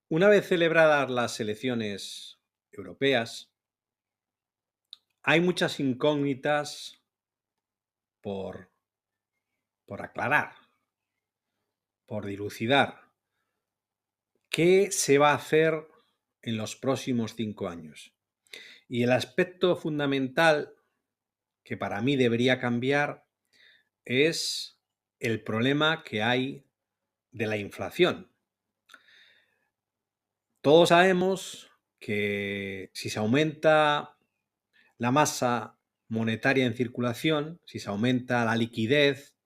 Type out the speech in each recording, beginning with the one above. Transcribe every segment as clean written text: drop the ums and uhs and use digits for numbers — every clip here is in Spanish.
Una vez celebradas las elecciones europeas, hay muchas incógnitas por, por aclarar, por dilucidar. ¿Qué se va a hacer en los próximos 5 años? Y el aspecto fundamental que para mí debería cambiar es el problema que hay de la inflación. Todos sabemos que si se aumenta la masa monetaria en circulación, si se aumenta la liquidez,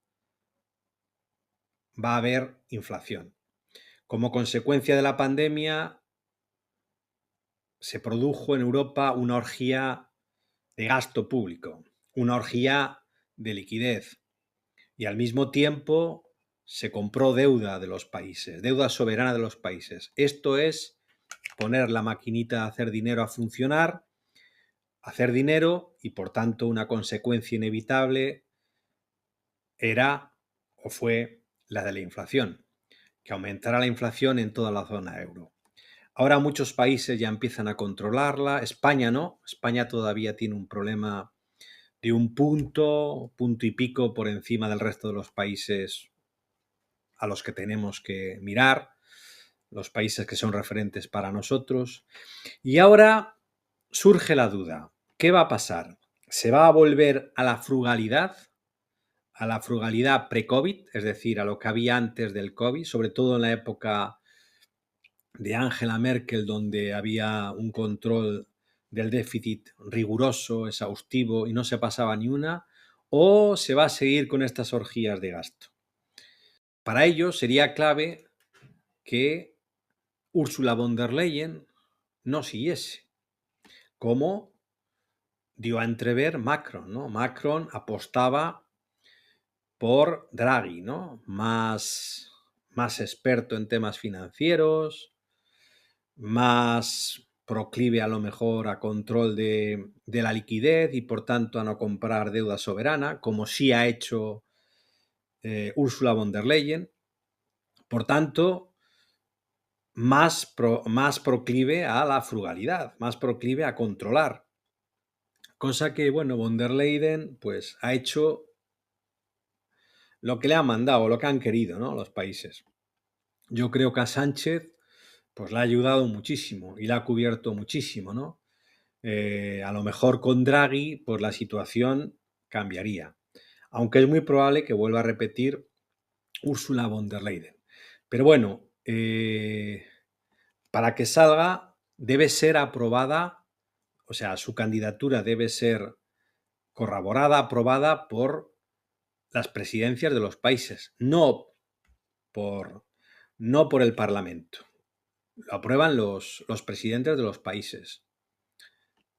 va a haber inflación. Como consecuencia de la pandemia, se produjo en Europa una orgía de gasto público, una orgía de liquidez, y al mismo tiempo se compró deuda de los países, deuda soberana de los países. Esto es poner la maquinita de hacer dinero a funcionar, hacer dinero, y por tanto una consecuencia inevitable era o fue la de la inflación, que aumentará la inflación en toda la zona euro. Ahora muchos países ya empiezan a controlarla, España no, España todavía tiene un problema de un punto y pico por encima del resto de los países a los que tenemos que mirar, los países que son referentes para nosotros. Y ahora surge la duda, ¿qué va a pasar? ¿Se va a volver a la frugalidad? A la frugalidad pre-COVID, es decir, a lo que había antes del COVID, sobre todo en la época de Angela Merkel, donde había un control del déficit riguroso, exhaustivo y no se pasaba ni una, o se va a seguir con estas orgías de gasto. Para ello sería clave que Ursula von der Leyen no siguiese, como dio a entrever Macron, ¿no? Macron apostaba por Draghi, ¿no? Más experto en temas financieros, más proclive a lo mejor a control de la liquidez y por tanto a no comprar deuda soberana, como sí ha hecho Ursula von der Leyen. Por tanto, más proclive a la frugalidad, más proclive a controlar. Cosa que, bueno, von der Leyen pues ha hecho lo que le han mandado, lo que han querido, ¿no? Los países. Yo creo que a Sánchez pues le ha ayudado muchísimo y le ha cubierto muchísimo, ¿no? A lo mejor con Draghi pues la situación cambiaría, aunque es muy probable que vuelva a repetir Ursula von der Leyen. Pero bueno, para que salga debe ser aprobada, o sea, su candidatura debe ser corroborada, aprobada por las presidencias de los países, por, no por el Parlamento. Lo aprueban los presidentes de los países.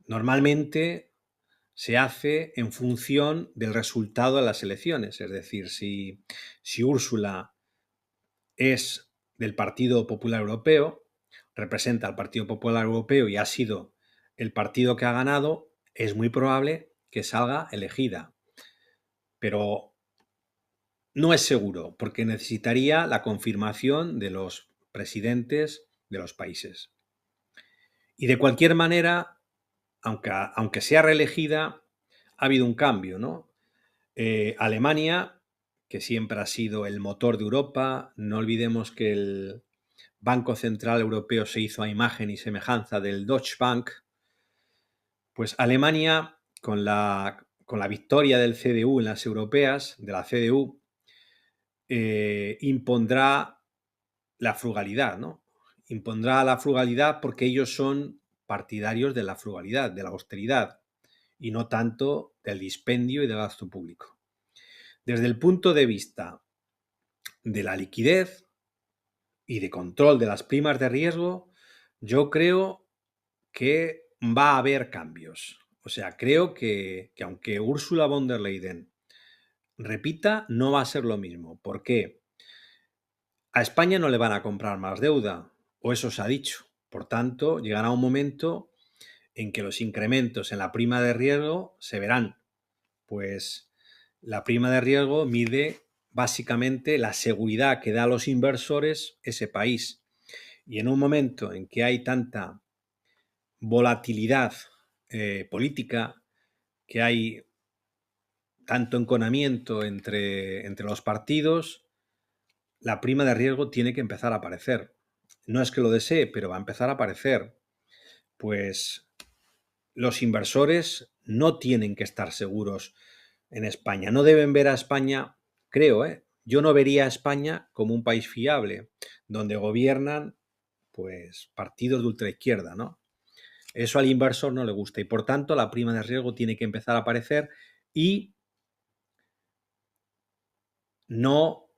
Normalmente se hace en función del resultado de las elecciones, es decir, si Úrsula es del Partido Popular Europeo, representa al Partido Popular Europeo y ha sido el partido que ha ganado, es muy probable que salga elegida. Pero no es seguro, porque necesitaría la confirmación de los presidentes de los países. Y de cualquier manera, aunque sea reelegida, ha habido un cambio, ¿no? Alemania, que siempre ha sido el motor de Europa, no olvidemos que el Banco Central Europeo se hizo a imagen y semejanza del Deutsche Bank, pues Alemania, con la victoria del CDU en las europeas, de la CDU, impondrá la frugalidad, ¿no? Impondrá la frugalidad porque ellos son partidarios de la frugalidad, de la austeridad, y no tanto del dispendio y del gasto público. Desde el punto de vista de la liquidez y de control de las primas de riesgo, yo creo que va a haber cambios. O sea, creo que aunque Ursula von der Leyen repita, no va a ser lo mismo. ¿Por qué? A España no le van a comprar más deuda, o eso se ha dicho. Por tanto, llegará un momento en que los incrementos en la prima de riesgo se verán. Pues la prima de riesgo mide básicamente la seguridad que da a los inversores ese país. Y en un momento en que hay tanta volatilidad política, que hay tanto enconamiento entre los partidos, la prima de riesgo tiene que empezar a aparecer. No es que lo desee, pero va a empezar a aparecer. Pues los inversores no tienen que estar seguros en España. No deben ver a España, creo, yo no vería a España como un país fiable, donde gobiernan pues partidos de ultraizquierda, ¿no? Eso al inversor no le gusta y por tanto la prima de riesgo tiene que empezar a aparecer y no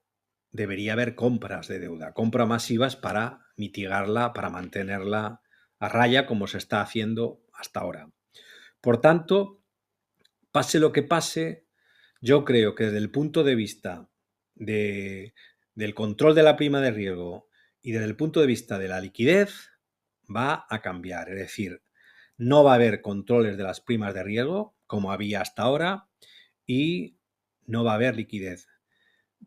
debería haber compras de deuda, compras masivas para mitigarla, para mantenerla a raya como se está haciendo hasta ahora. Por tanto, pase lo que pase, yo creo que desde el punto de vista del control de la prima de riesgo y desde el punto de vista de la liquidez, va a cambiar. Es decir, no va a haber controles de las primas de riesgo como había hasta ahora y no va a haber liquidez.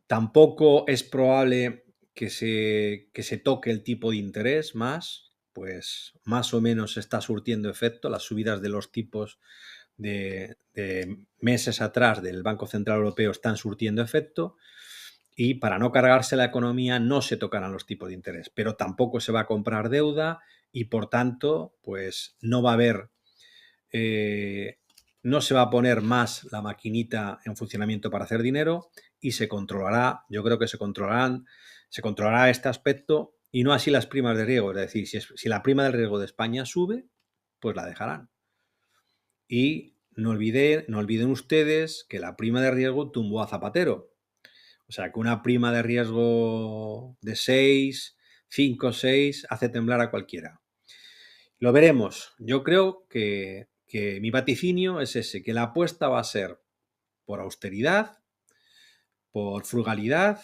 Tampoco es probable que se toque el tipo de interés más, pues más o menos está surtiendo efecto. Las subidas de los tipos de meses atrás del Banco Central Europeo están surtiendo efecto y para no cargarse la economía no se tocarán los tipos de interés, pero tampoco se va a comprar deuda y por tanto pues no va a haber no se va a poner más la maquinita en funcionamiento para hacer dinero y se controlará, yo creo que se controlará este aspecto y no así las primas de riesgo. Es decir, si la prima del riesgo de España sube, pues la dejarán. Y no olviden ustedes que la prima de riesgo tumbó a Zapatero. O sea, que una prima de riesgo de 6, 5, 6 hace temblar a cualquiera. Lo veremos. Yo creo que mi vaticinio es ese, que la apuesta va a ser por austeridad, por frugalidad,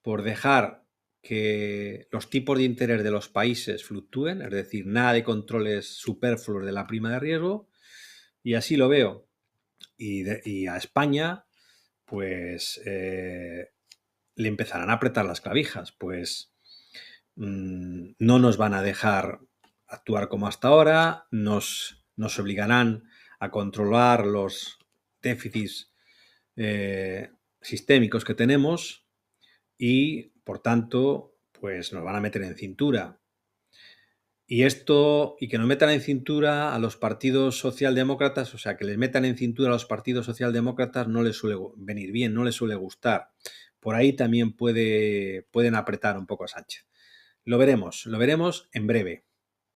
por dejar que los tipos de interés de los países fluctúen, es decir, nada de controles superfluos de la prima de riesgo, y así lo veo. Y a España, pues le empezarán a apretar las clavijas, pues no nos van a dejar actuar como hasta ahora, nos obligarán a controlar los déficits sistémicos que tenemos y, por tanto, pues nos van a meter en cintura. Y que nos metan en cintura a los partidos socialdemócratas, o sea, que les metan en cintura a los partidos socialdemócratas no les suele venir bien, no les suele gustar. Por ahí también pueden apretar un poco a Sánchez. Lo veremos en breve.